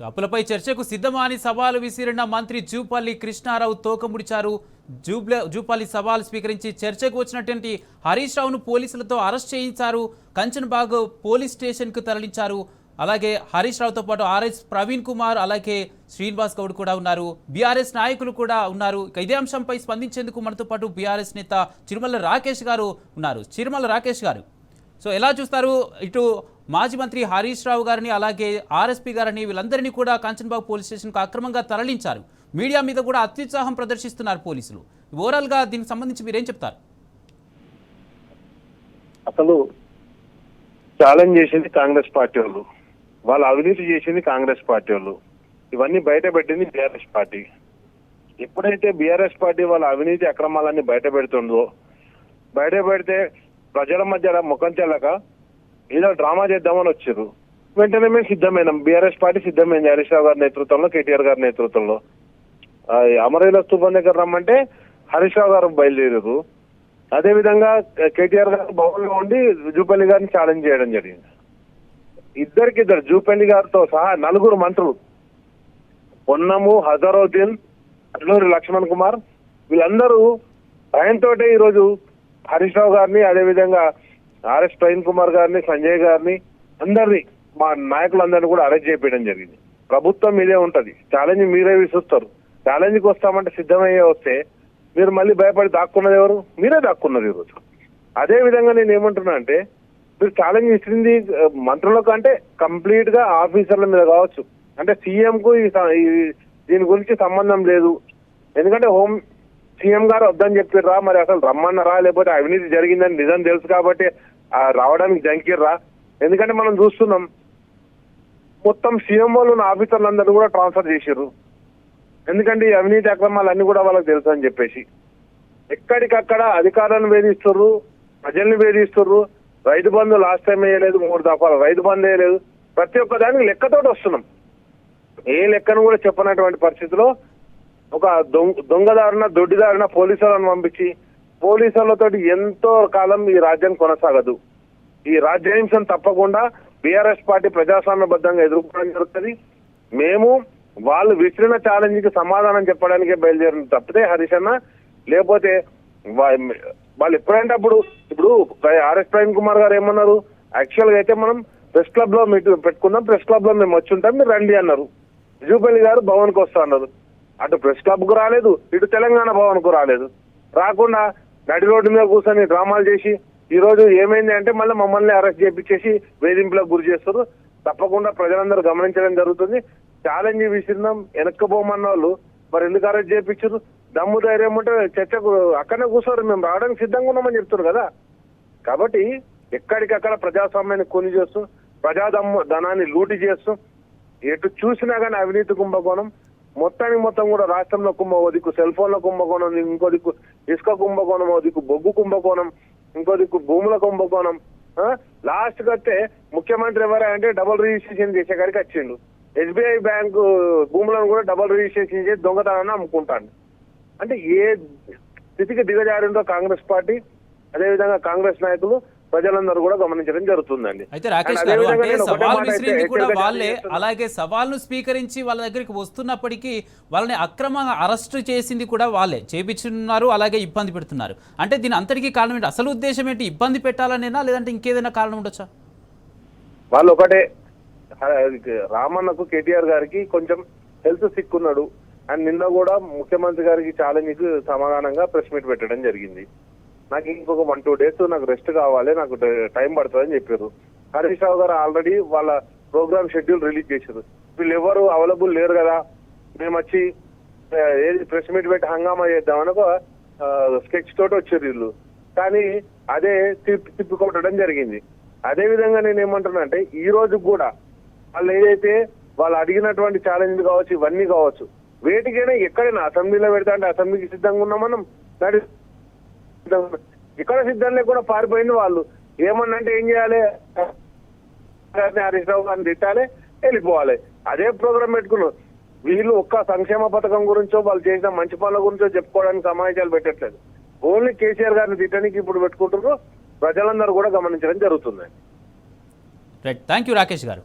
అప్పులపై చర్చకు సిద్ధమా అని సవాలు విసిరిన మంత్రి జూపల్లి కృష్ణారావు తోకముడిచారు. జూపల్లి సవాలు స్వీకరించి చర్చకు వచ్చినటువంటి హరీష్ రావును పోలీసులతో అరెస్ట్ చేయించారు. కంచన్బాగ్ పోలీస్ స్టేషన్కు తరలించారు. అలాగే హరీష్ రావుతో పాటు ఆర్ఎస్ ప్రవీణ్ కుమార్, అలాగే శ్రీనివాస్ గౌడ్ కూడా ఉన్నారు. బీఆర్ఎస్ నాయకులు కూడా ఉన్నారు. ఇదే అంశంపై స్పందించేందుకు మనతో పాటు బీఆర్ఎస్ నేత చిరుమల రాకేష్ గారు ఉన్నారు. చిరుమల రాకేష్ గారు, సో ఎలా చూస్తారు? ఇటు మాజీ మంత్రి హరీష్ రావు గారిని, అలాగే ఆర్ఎస్పీ గారిని, వీళ్ళందరినీ కూడా కంచన్బాగ్ పోలీస్ స్టేషన్కు అక్రమంగా తరలించారు. మీడియా మీద కూడా అత్యుత్సాహం ప్రదర్శిస్తున్నారు పోలీసులు. ఓవరాల్గా దీనికి సంబంధించి మీరేం చెప్తారు? అసలు ఛాలెంజ్ చేసింది కాంగ్రెస్ పార్టీ వాళ్ళు, వాళ్ళు అవినీతి చేసింది కాంగ్రెస్ పార్టీ వాళ్ళు, ఇవన్నీ బయట పెట్టింది బీఆర్ఎస్ పార్టీ. ఎప్పుడైతే బీఆర్ఎస్ పార్టీ వాళ్ళ అవినీతి అక్రమాలన్నీ బయట పెడుతుందో, బయట పెడితే ప్రజల మధ్య ముఖం చెల్లక ఏదో డ్రామా చేద్దామని వచ్చారు. వెంటనే మేము సిద్ధమైనాం, బీఆర్ఎస్ పార్టీ సిద్ధమైంది. హరీష్ రావు గారి నేతృత్వంలో, కేటీఆర్ గారి నేతృత్వంలో. అమరవీరుల స్థూపం దగ్గర రమ్మంటే హరీష్ రావు గారు బయలుదేరారు. అదేవిధంగా కేటీఆర్ గారు భవన్లో ఉండి జూపల్లి గారిని ఛాలెంజ్ చేయడం జరిగింది. ఇద్దరికిద్దరు, జూపల్లి గారితో సహా 4 మంత్రులు, పొన్నము, హజారుద్దీన్, అల్లూరి లక్ష్మణ్ కుమార్, వీళ్ళందరూ భయంతో ఈరోజు హరీష్ రావు గారిని, అదేవిధంగా ఆర్ఎస్ ప్రవీణ్ కుమార్ గారిని, సంజయ్ గారిని, అందరినీ, మా నాయకులందరినీ కూడా అరెస్ట్ చేయడం జరిగింది. ప్రభుత్వం మీదే ఉంటది, ఛాలెంజ్ మీరే విసుస్తారు. ఛాలెంజ్కి వస్తామంటే సిద్ధమయ్యే వస్తే మీరు మళ్ళీ భయపడి దాక్కున్నది ఎవరు? మీరే దాక్కున్నారు ఈరోజు. అదే విధంగా నేను ఏమంటున్నా అంటే, మీరు ఛాలెంజ్ ఇచ్చింది మంత్రుల కంటే కంప్లీట్ గా ఆఫీసర్ల మీద కావచ్చు. అంటే సీఎం కు దీని గురించి సంబంధం లేదు. ఎందుకంటే సీఎం గారు వద్దని చెప్పిర్రా, మరి అసలు రమ్మన్నారా, లేకపోతే అవినీతి జరిగిందని నిజం తెలుసు కాబట్టి రావడానికి జంకిర్రా? ఎందుకంటే మనం చూస్తున్నాం, మొత్తం సీఎం వాళ్ళు ఉన్న ఆఫీసర్లందరూ కూడా ట్రాన్స్ఫర్ చేసిర్రు. ఎందుకంటే ఈ అవినీతి అక్రమాలు అన్ని కూడా వాళ్ళకి తెలుసు అని చెప్పేసి ఎక్కడికక్కడ అధికారులను వేధిస్తుర్రు, ప్రజల్ని వేధిస్తుర్రు. రైతు బంధు లాస్ట్ టైం వేయలేదు, 3 దఫాలు రైతు బంధు వేయలేదు. ప్రతి ఒక్క దానికి లెక్కతోటి వస్తున్నాం. ఏ లెక్కను కూడా చెప్పనటువంటి పరిస్థితిలో ఒక దొంగదారిన, దొడ్డిదారిన పోలీసులను పంపించి, పోలీసులతో ఎంతో కాలం ఈ రాజ్యం కొనసాగదు. ఈ రాజ్యాంశం తప్పకుండా బీఆర్ఎస్ పార్టీ ప్రజాస్వామ్యబద్ధంగా ఎదుర్కోవడం జరుగుతుంది. మేము వాళ్ళు విసిరిన ఛాలెంజ్ కి సమాధానం చెప్పడానికే బయలుదేరిన తప్పితే హరీష్ అన్న, లేకపోతే వాళ్ళు ఎప్పుడంటే అప్పుడు. ఇప్పుడు ఆర్ఎస్ ప్రవీణ్ కుమార్ గారు ఏమన్నారు, యాక్చువల్ గా అయితే మనం ప్రెస్ క్లబ్ లో మీటింగ్ పెట్టుకుందాం, ప్రెస్ క్లబ్ లో మేము వచ్చి ఉంటాం, మీరు రండి అన్నారు. జూపల్లి గారు భవన్ కు వస్తా అన్నారు. అటు ప్రెస్ క్లబ్ కు రాలేదు, ఇటు తెలంగాణ భవన్ కు రాలేదు. రాకుండా నడి రోడ్డు మీద కూర్చొని డ్రామాలు చేసి ఈ రోజు ఏమైంది అంటే మళ్ళీ మమ్మల్ని అరెస్ట్ చేపించేసి వేధింపులకు గురి చేస్తారు. తప్పకుండా ప్రజలందరూ గమనించడం జరుగుతుంది. ఛాలెంజ్ విసిరినాం, వెనక్కపోమన్న వాళ్ళు మరి ఎందుకు అరెస్ట్ చేయించారు? దమ్ము ధైర్యం ఉంటే చర్చకు అక్కడనే కూర్చోరు, మేము రావడానికి సిద్ధంగా ఉన్నామని చెప్తున్నారు కదా. కాబట్టి ఎక్కడికక్కడ ప్రజాస్వామ్యాన్ని కొని చేస్తూ, ధనాన్ని లూటి చేస్తూ, ఎటు చూసినా కానీ అవినీతి కుంభకోణం. మొత్తానికి మొత్తం కూడా రాష్ట్రంలో ఓ దిక్కు సెల్ ఫోన్ల కుంభకోణం, ఇంకో దిక్కు ఇసుక కుంభకోణం, ఓ దిక్కు బొగ్గు కుంభకోణం, ఇంకో దిక్కు భూముల కుంభకోణం. లాస్ట్ కి వస్తే ముఖ్యమంత్రి ఎవరా అంటే డబుల్ రిజిస్ట్రేషన్ చేసే కాడికి వచ్చిండు. ఎస్బీఐ బ్యాంకు భూములను కూడా డబుల్ రిజిస్ట్రేషన్ చేసి దొంగతనాన్ని అమ్ముకుంటాడు. అంటే ఏ స్థితికి దిగజారిందో కాంగ్రెస్ పార్టీ, అదేవిధంగా కాంగ్రెస్ నాయకులు, ప్రజలందరూ కూడా గమనించడం జరుగుతుందండి. అయితే రాకేష్ గారు, అంటే సవాల్ విసిరింది కూడా వాళ్ళే, అలాగే సవాల్ను స్వీకరించి వాళ్ళ దగ్గరికి వస్తున్నప్పటికీ వాళ్ళని అక్రమంగా అరెస్టు చేసింది కూడా వాళ్ళే, చేపించున్నారు, అలాగే ఇబ్బంది పెడుతున్నారు. అంటే దీని అంతటికీ కారణం ఏంటి? అసలు ఉద్దేశం ఏంటి? ఇబ్బంది పెట్టాలనేనా, లేదంటే ఇంకేదైనా కారణం ఉండొచ్చా? వాళ్ళు ఒకటే, రామన్నకు, కేటీఆర్ గారికి కొంచెం హెల్త్ సిక్ ఉన్నాడు అండ్ నిన్న కూడా ముఖ్యమంత్రి గారికి ఛాలెంజ్ కి సమాధానంగా ప్రెస్ మీట్ పెట్టడం జరిగింది. నాకు ఇంకొక 1-2 డేస్ నాకు రెస్ట్ కావాలి, నాకు టైం పడుతుందని చెప్పారు. హరీష్ రావు గారు ఆల్రెడీ వాళ్ళ ప్రోగ్రామ్ షెడ్యూల్ రిలీజ్ చేశారు. వీళ్ళు ఎవరు అవైలబుల్ లేరు కదా, మేము వచ్చి ఏది ప్రెస్ మీట్ పెట్టి హంగామా చేద్దామని ఒక స్కెచ్ తోటి వచ్చారు వీళ్ళు. కానీ అదే తిప్పికొట్టడం జరిగింది. అదే విధంగా నేను ఏమంటున్నా అంటే, ఈ రోజు కూడా వాళ్ళు ఏదైతే వాళ్ళు అడిగినటువంటి ఛాలెంజ్ కావచ్చు, ఇవన్నీ కావచ్చు, వేటికైనా ఎక్కడైనా అసెంబ్లీలో పెడతా అంటే అసెంబ్లీకి సిద్ధంగా ఉన్నాం మనం. ఇక్కడ సిద్ధం లేకుండా పారిపోయింది వాళ్ళు. ఏమన్నంటే ఏం చేయాలి, హరీష్ రావు గారిని తిట్టాలి, వెళ్ళిపోవాలి. అదే ప్రోగ్రామ్ పెట్టుకున్నారు. వీళ్ళు ఒక్క సంక్షేమ పథకం గురించో వాళ్ళు చేసిన మంచి పనుల గురించో చెప్పుకోవడానికి సమావేశాలు పెట్టట్లేదు. ఓన్లీ కేసీఆర్ గారిని తిట్టడానికి ఇప్పుడు పెట్టుకుంటున్నారు. ప్రజలందరూ కూడా గమనించడం జరుగుతుంది. రైట్, థ్యాంక్ యూ రాకేష్ గారు.